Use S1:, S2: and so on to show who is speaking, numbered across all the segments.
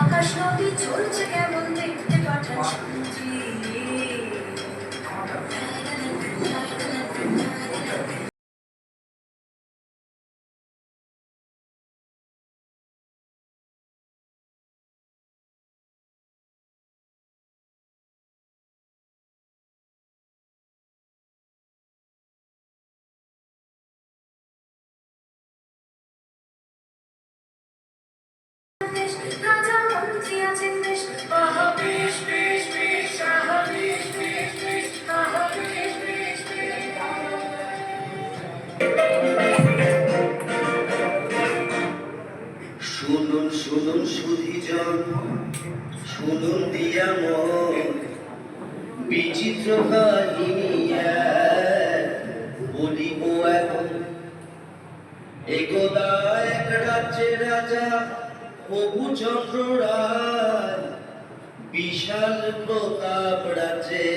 S1: আকাশ নদী চলছে কেমন দেখতে পাঠান শুনছি। রাজা মন্ত্রী আছেন বেশ, আহা বেশ বেশ বেশ, আহা বেশ বেশ বেশ, আহা বেশ বেশ বেশ।
S2: শুনুন শুনুন সুধীজন, শুনুন দিয়া মন, বিচিত্র কাহিনী বলিব এখন। একদা এক রাজ্যের রাজা প্রভুচন্দ্র রায়, বিশাল প্রতাপ রাজ্যে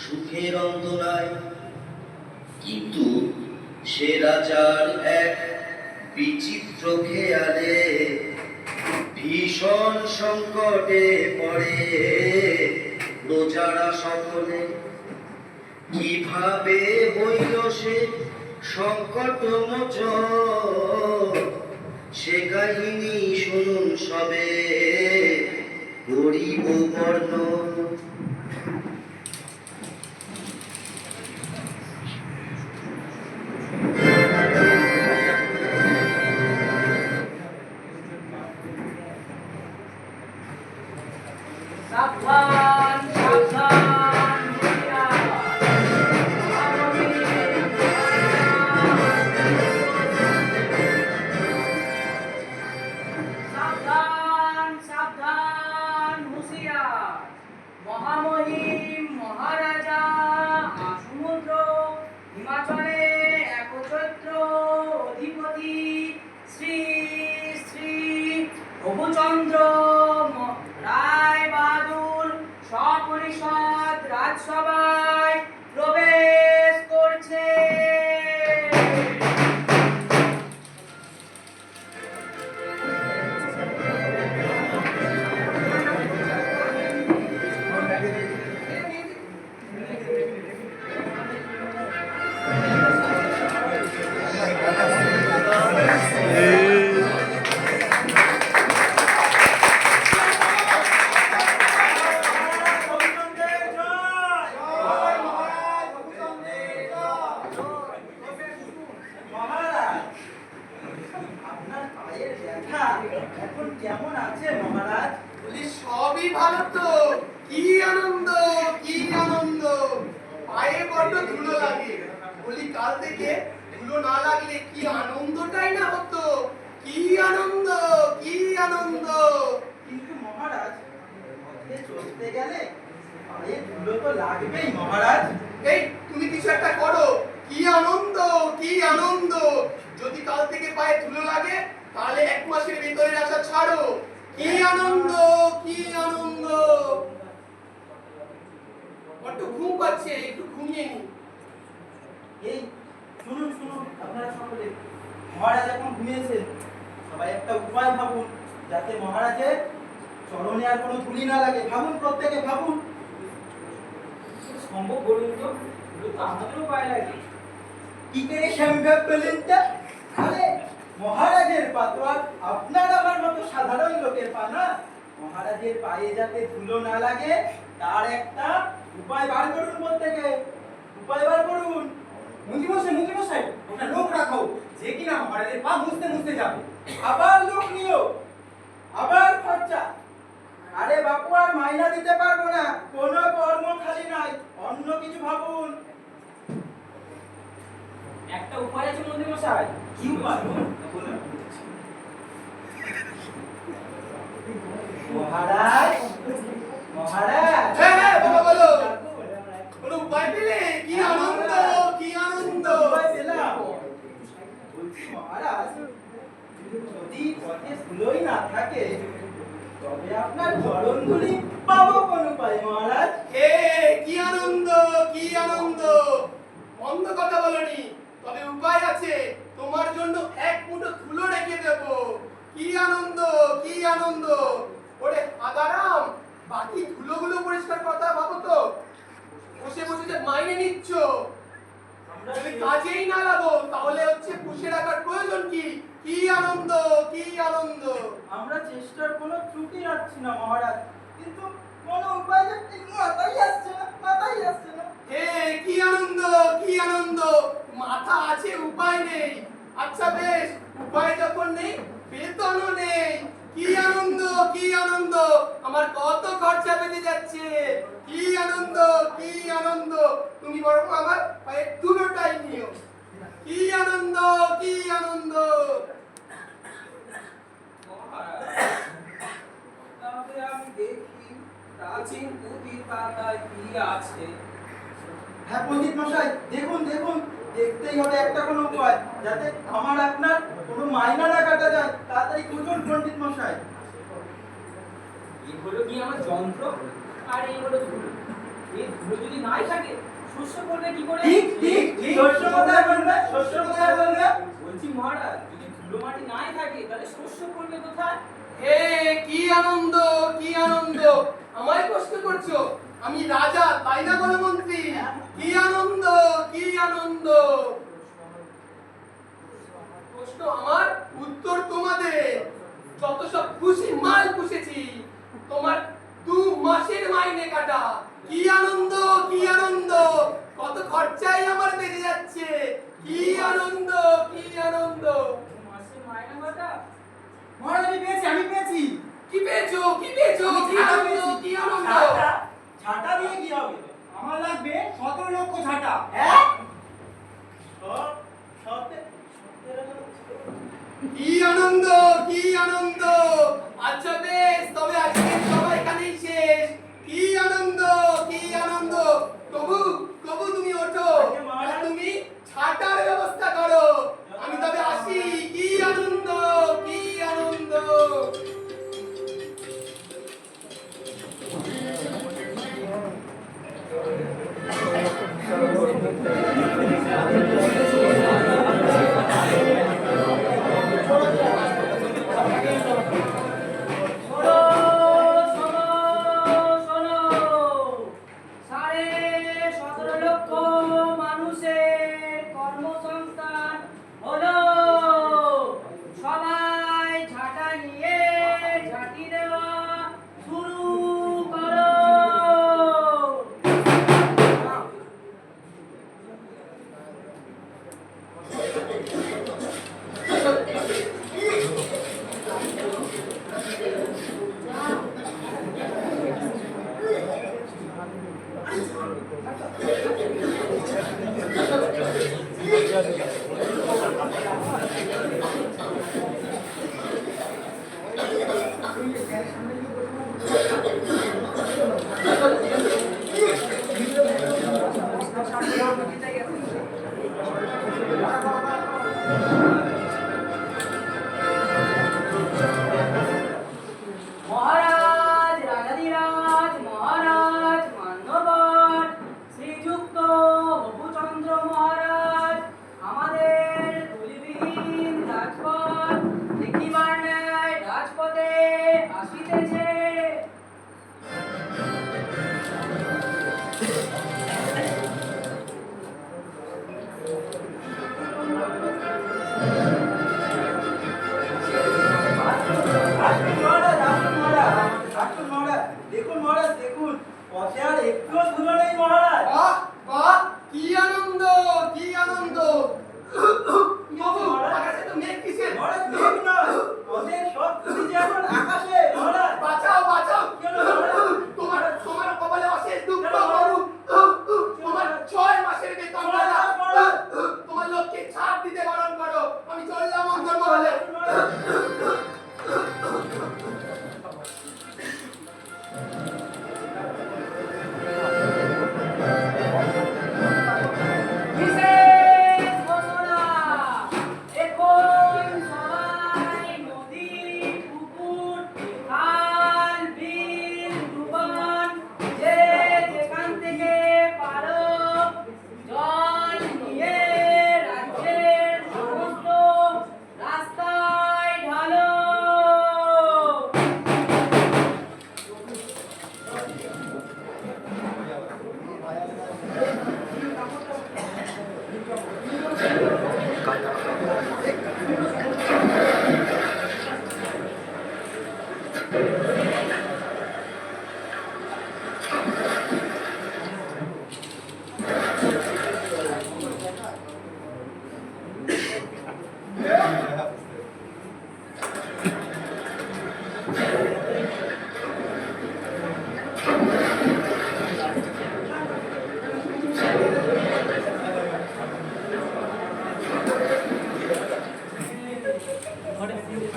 S2: সুখের অন্ত নাই। কিন্তু সে রাজার এক বিচিত্র খেয়ালে ভীষণ সংকটে পড়ে প্রজারা সকলে। কিভাবে হইল সে সংকট মোচন, সে কাহিনী শুনুন সবে করিব বর্ণন।
S3: সাবধান সাবধান সাবধান সাবধান হুঁশিয়ার। মহামহিম মহারাজা সমুদ্র হিমাচলে একচৈত্র অধিপতি শ্রী শ্রী প্রভুচন্দ্র রায় বাহাদুর সপরিষদ রাজসভায় প্রবেশ করছে।
S4: এখন কেমন আছে মহারাজ?
S5: বলি সবই ভালো তো। কি আনন্দ কি আনন্দ, পায়ে বড্ড ধুলো লাগে। বলি কাল থেকে ধুলো না লাগলে কি আনন্দটাই না হতো। কি আনন্দ কি আনন্দ।
S4: কিন্তু মহারাজ, পথে চলতে গেলে পায়ে ধুলো তো লাগবেই মহারাজ।
S5: এই তুমি কিছু একটা করো। কি আনন্দ কি আনন্দ। যদি কাল থেকে পায়ে ধুলো লাগে তাহলে এক মাসের ভিতরে আসা ছাড়ো। কি আনন্দ কি আনন্দ। বড্ড ঘুম পাচ্ছে, একটু ঘুমিয়ে নি।
S4: এই শুনুন শুনুন আপনারা সকলে, মহারাজ এখন ঘুমিয়েছেন। সবাই একটা উপায় ভাবুন যাতে মহারাজের চরণে আর কোনো ধুলি না লাগে। ভাবুন, প্রত্যেকে ভাবুন।
S3: সম্ভব বলুন তো, এগুলো তো আমাদেরও পায়ে লাগে।
S4: কি করে সম্ভব বলেন তো? আরে মহারাজের পা তো আর আপনার আমার মতো সাধারণ লোকের পা না। মহারাজের পায়ে যাতে ধুলো না লাগে তার একটা উপায় বার করুন প্রত্যেকে। উপায় বার করুন।
S6: মুখি মশাই, ওটা লোক রাখো যে কিনা মহারাজের পা মুছতে মুছতে যাবে।
S4: আবার লোক নিও, আবার খরচা। আরে বাপু, আর মাইনা দিতে পারবো না, কোনো কর্ম খালি নাই, অন্য কিছু ভাবুন।
S3: একটা উপায় আছে মন্ত্রী মশাই।
S6: কি উপায়?
S4: মহারাজ মহারাজ
S5: হ্যাঁ হ্যাঁ বলো বলো কোনো উপায় পেলে? কি আনন্দ কি আনন্দ!
S4: উপায় পেলাম। বলছি মহারাজ, যদি পথে ধুলোই না থাকে তবে আপনার চরণধুলি পাবো কোন উপায় মহারাজ?
S5: হে কি আনন্দ কি আনন্দ! মন্দ কথা বলনি, তবে উপায় আছে। তোমার জন্য এক মুঠো ধুলো রেখে দেব। কি আনন্দ কি আনন্দ! ওরে আদারাম, বাকি ধুলোগুলো পরিষ্কার কথা ভাবো তো। বসে বসে যে মাইনে নিচ্ছ, যদি কাজেই না লাগো তাহলে হচ্ছে পুষে রাখার প্রয়োজন কি? কি আনন্দ কি আনন্দ!
S4: আমরা চেষ্টার কোনো ত্রুটি রাখছি না মহারাজ, কিন্তু কোনো উপায় যে ঠিক মাথায় আসছে না, মাথায় আসছে না।
S5: হে কি আনন্দ কি আনন্দ! মাথা আছে উপায় নেই। আচ্ছা বেশ, উপায় যখন নেই বেতনও নেই। কি আনন্দ কি আনন্দ! আমার কত খরচা বেঁচে যাচ্ছে। কি আনন্দ কি আনন্দ! তুমি বরং আমার পায়ের ধুলোটাই নিও। কি আনন্দ কি আনন্দ!
S3: তবে আমি দেখি প্রাচীন পুঁথির পাতায় কি আছে।
S4: হ্যাঁ পণ্ডিত মশাই, দেখুন দেখুন, দেখতেই হবে একটা কোনো উপায়, যাতে আমার আপনার কোনো মাইনা না কাটা যায়। তাড়াতাড়ি খুঁজুন পণ্ডিত মশাই।
S3: এই হলো কি আমার যন্ত্র, আর এই হলো ধুলো। এই ধুলো যদি নাই থাকে শস্য করবে কি করে?
S4: ঠিক ঠিক ঠিক, শস্য কোথায় বলবে, শস্য কোথায় বলবে?
S3: বলছি মহারাজ, যদি ধুলো মাটি নাই থাকে তাহলে শস্য করবে কোথায়?
S5: হে কি আনন্দ কি আনন্দ! আমায় প্রশ্ন করছো? আমি রাজা তাই না গণমন্ত্রী? কি আনন্দ কি আনন্দ! প্রশ্ন আমার, উত্তর তোমাদের। যত সব খুশি মাল পুষেছি, তোমার 2 মাসের মাইনে কাটা। কি আনন্দ কি আনন্দ! কত খরচাই আমার বেড়ে যাচ্ছে। কি আনন্দ কি আনন্দ!
S3: মাসে মাইনা কাটা?
S6: মহারাজ আমি পেয়েছি, আমি পেয়েছি।
S5: কি পেয়েছো কি পেয়েছো? কি আনন্দ কি আনন্দ!
S6: ঝাঁটা দিয়ে কি হবে? আমার লাগবে 17 লক্ষ ঝাঁটা।
S4: হ্যাঁ
S5: কি আনন্দ কি আনন্দ! আচ্ছা বেশ, তবে আজকের সভা এখানেই শেষ। কি আনন্দ কি আনন্দ! প্রভু প্রভু তুমি ওঠো, আর তুমি ছাটার ব্যবস্থা করো। আমি তবে আসি। কি আনন্দ কি আনন্দ!
S3: শোনো, শোনো, শোনো। 17.5 লক্ষ মানুষের কর্মসংস্থান হলো। সবাই ঝাঁটা নিয়ে ঝাঁটি দেওয়া শুরু করো। মহারাজ রাজাধিরাজ মহারাজ মান্যবর শ্রীযুক্ত হবুচন্দ্র মহারাজ আমাদের তুলিবিহীন রাজপথ দেখিবার ন্যায় রাজপথে আসিতেছে।
S4: দেখুন মহারাজ, দেখুন পথে আর একটু ধুলো নেই মহারাজ।
S5: বাহ বাহ কি আনন্দ কি আনন্দ! প্রভু আকাশে তো মেঘ কিসের?
S4: মহারাজ মেঘ নয়, পথে সব কিছু যে এখন আকাশে মহারাজ।
S5: বাঁচা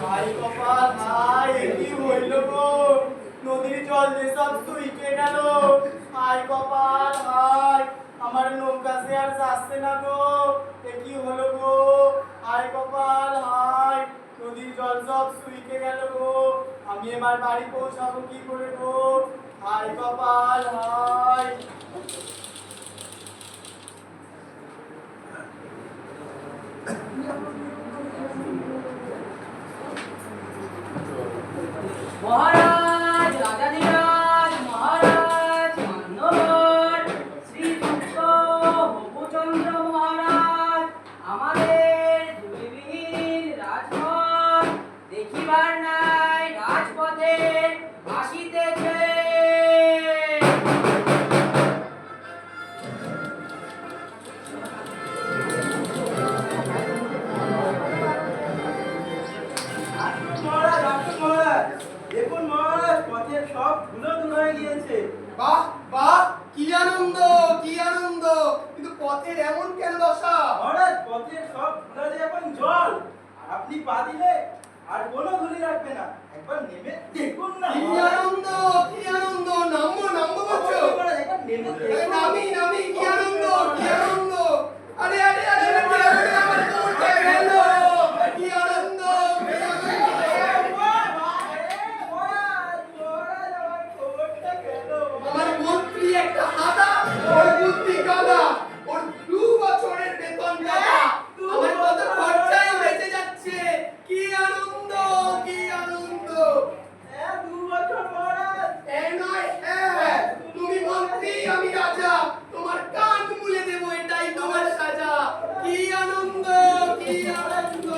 S4: হাই কপাল হাই, এ কি হইল গো? নদীর জল যে সব শুইকে গেল। হাই কপাল হাই, আমার নৌকা সে আর যাচ্ছে না গো। এ কি হলো গো? হাই কপাল হাই, নদীর জল সব শুইকে গেল গো। আমি এবার বাড়ি পৌঁছাবো কি করে গো? হাই কপাল হাই।
S3: মহারাজ, রাজাধিরাজ, মহারাজ, মান্যবর, শ্রীযুক্ত হবুচন্দ্র মহারাজ, আমাদের ধূলিবিহীন রাজপথ দেখিবার নাই রাজপথে আসিতেছে।
S4: মহারাজ, আসুন মহারাজ। দেখুন মহারাজ, পথের সব ধুলো দূর হয়ে গিয়েছে।
S5: বাহ বাহ, কি আনন্দ কি আনন্দ, কিন্তু পথের এমন কেন দশা?
S4: মহারাজ, পথের সব ধুলাতে এখন জল। আর আপনি পা দিলে আর কোনো ধুলি রাখবে না। একবার নেমে দেখুন না
S5: কি
S4: মহারাজ।
S5: আনন্দ কি আনন্দ, নামবো নামবো বলছো?
S4: মহারাজ, একবার নেমে
S5: আরে
S4: দেখুন।
S5: নামি নামি, কি আনন্দ কি আনন্দ। আরে আরে আরে আরে, কি আনন্দ, আমার কোমরটা গেল। কি আনন্দ কি আনন্দ। আমার মন্ত্রী একটা হাদা, ওর বুদ্ধি গাদা, ওর 2 বছরের বেতন গাদা, আমার কত খরচাই বেঁচে যাচ্ছে। কি আনন্দ কি আনন্দ। এই নয় হ্যাঁ, তুমি মন্ত্রী আমি রাজা, তোমার কান মুলে দেব, এটাই তোমার সাজা। কি আনন্দ কি আনন্দ।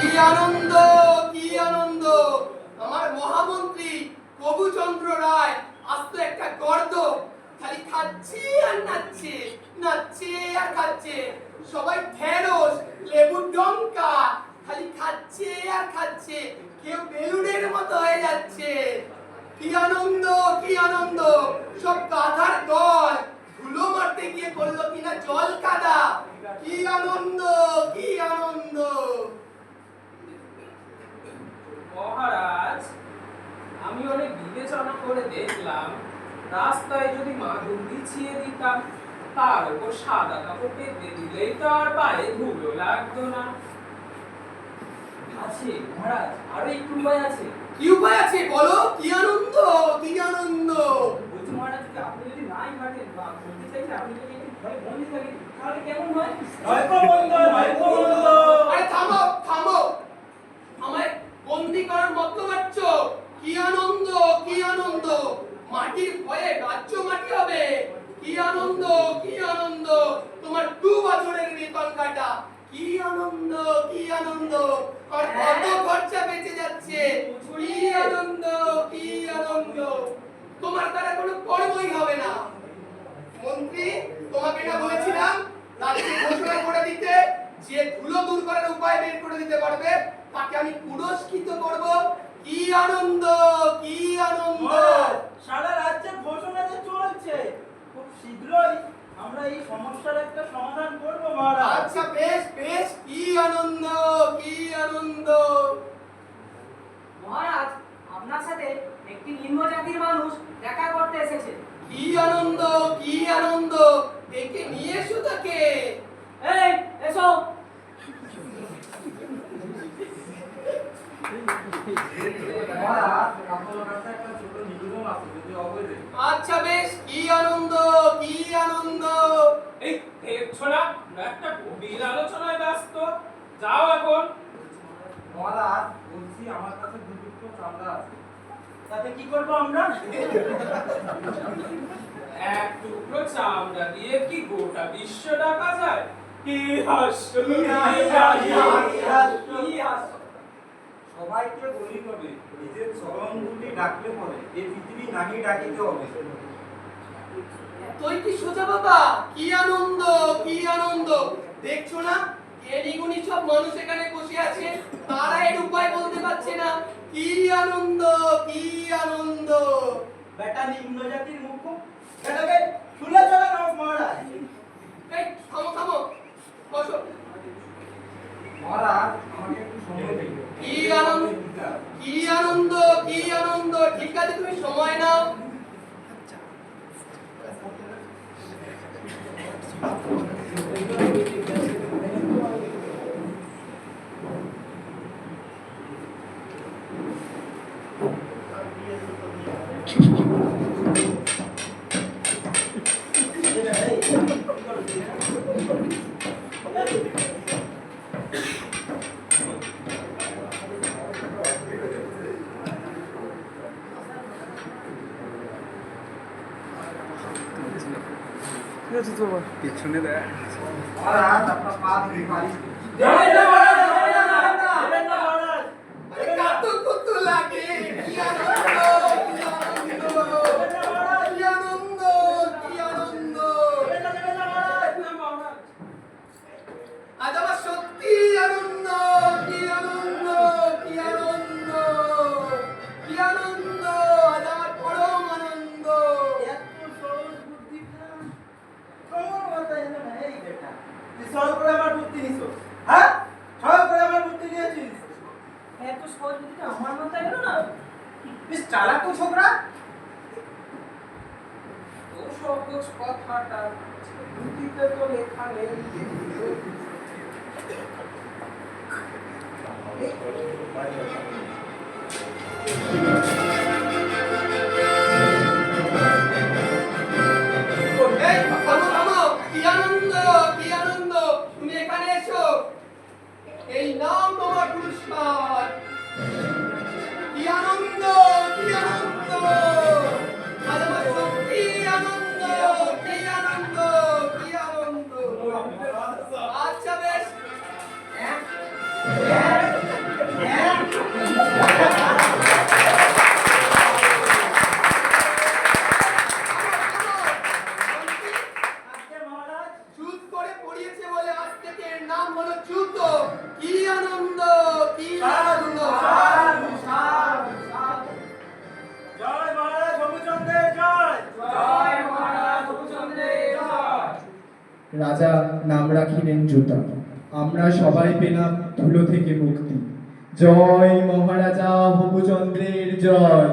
S5: কি আনন্দ কি আনন্দ। আমার মহামন্ত্রী প্রভুচন্দ্র রায় আস্ত একটা গর্দ, খালি খাচ্ছে আর নাচছে, নাচছে আর খাচ্ছে। সবাই ঢেঁড়স লেবুর ডঙ্কা, খালি খাচ্ছে আর খাচ্ছে, কেউ বেলুনের মতো হয়ে যাচ্ছে। কি আনন্দ কি আনন্দ। সব গাধার দল ধুলো মারতে গিয়ে করলো কিনা জল কাদা। কি আনন্দ কি আনন্দ।
S3: মহারাজ, আমি অনেক বিবেচনা করে দেখলাম, রাস্তায় যদি মাদুর বিছিয়ে দিতাম, তার উপর সাদা কাপড় পেতে দিলেই তো আর পায়ে ধুলো লাগতো না। আছে মহারাজ, আরো একটু উপায় আছে।
S5: কি উপায় আছে বলো? কি আনন্দ কি আনন্দ।
S3: বলছি মহারাজ, যদি আপনি যদি নাই ঘাটেন বা বলতে চাইছে আপনি যদি একটু ঘরে বন্দি থাকেন, তাহলে কেমন হয়?
S4: নয়কো বন্ধ, নয়কো বন্ধ।
S5: আরে থামো থামো, আমায় বন্দি করার মতলব পাচ্ছো? কি আনন্দ কি আনন্দ। মাটির ভয়ে রাজ্য মাটি হবে। কি আনন্দ কি আনন্দ। তোমার 2 বছরের বেতন কাটা। কি আনন্দ কি আনন্দ। আর কত খরচা বেঁচে যাচ্ছে। কি আনন্দ কি আনন্দ। তোমার দ্বারা কোনো কর্মই হবে না। মন্ত্রী, তোমাকে না বলেছিলাম রাজ্যে ঘোষণা করে দিতে, যে ধুলো দূর করার উপায় বের করে দিতে পারবে তাকে আমি পুরস্কৃত করব। কি আনন্দ কি আনন্দ।
S4: মহারাজ, সারা রাজ্যে ঘোষণা যে চলছে, খুব শীঘ্রই আমরা এই সমস্যার একটা সমাধান করব মহারাজ।
S5: আচ্ছা বেশ বেশ, কি আনন্দ কি আনন্দ।
S3: মহারাজ, আপনার সাথে একটি নিম্ন জাতির মানুষ দেখা করতে এসেছে।
S5: কি আনন্দ কি আনন্দ। একে নিয়ে এসো তাকে।
S3: এই এসো।
S5: আচ্ছা বেশ, কি আনন্দ কি আনন্দ।
S3: এই দেখছো না, আমরা একটা গভীর আলোচনায় ব্যস্ত। যাও এখন।
S6: মহারাজ বলছি আমার কাছে দুটো চামড়া আছে।
S4: তাতে কি করবো আমরা?
S3: এক টুকরো চামড়া দিয়ে কি গোটা বিশ্ব ডাকা যায়? কি হাস্য, কি হাস্য।
S6: সবাইকে বলি তবে নিজের চরণগুলি ডাকলে পরে এই পৃথিবী নাহি ডাকিতে হবে।
S5: তুই কি সোজা বাবা, কি আনন্দ, কি আনন্দ! দেখছো না এদিগুনি সব মানুষ এখানে বসে আছে, তারা এর উপায় বলতে পারছে না। কি আনন্দ, কি আনন্দ!
S4: বেটা নিম্ন জাতির মুখ, বেটাকে তুলে চলে না মহারাজ।
S5: এই থামো থামো, বসো।
S6: মহারাজ আমাকে একটু সময় দিন।
S5: কি আনন্দ, কি আনন্দ, কি আনন্দ! ঠিক আছে, তুমি সময় নাও।
S6: মহারাজ আপনার পা ধরে পারি।
S5: আরে কত কত লাগে! কি আনন্দ, কি আনন্দ! কি আনন্দ, কি আনন্দ! আজ আমার সত্যি আনন্দ, কি আনন্দ, কি আনন্দ, কি আনন্দ! আজ আমার পরম আনন্দ।
S4: এত সহজ বুদ্ধিটা তোমার মাথায় এলো না। এই বেটা, তুই সহজ করে আমার বুদ্ধি নিছো, হ্যাঁ? সহজ করে আমার বুদ্ধি নিয়েছিস। এত সহজ বুদ্ধিটা আমার মাথায় এলো না। বেশ চালাক তো ছোকরা।
S3: ও সহজ কথাটা বুদ্ধিতে তো লেখা নেই।
S5: এই থামো থামো, কি আনন্দ, কি আনন্দ! তুমি এখানে এসো, এই নাও তোমার পুরস্কার। কি আনন্দ, কি আনন্দ! আজ আমার সত্যি আনন্দ, কি আনন্দ, কি আনন্দ! আচ্ছা বেশ,
S4: আজকে মহারাজ
S5: চুত করে পড়িয়েছে বলে আজ থেকে এর নাম হলো চুত। কি আনন্দ, কি আনন্দ!
S4: জয় মহারাজ হবুচন্দ্রের জয়।
S3: জয় মহারাজ হরিচন্দ্রের জয়।
S7: রাজা নাম রাখিলেন জুতা। আমরা সবাই পেলাম ধুলো থেকে মুক্তি। জয় মহারাজা হবুচন্দ্রের জয়।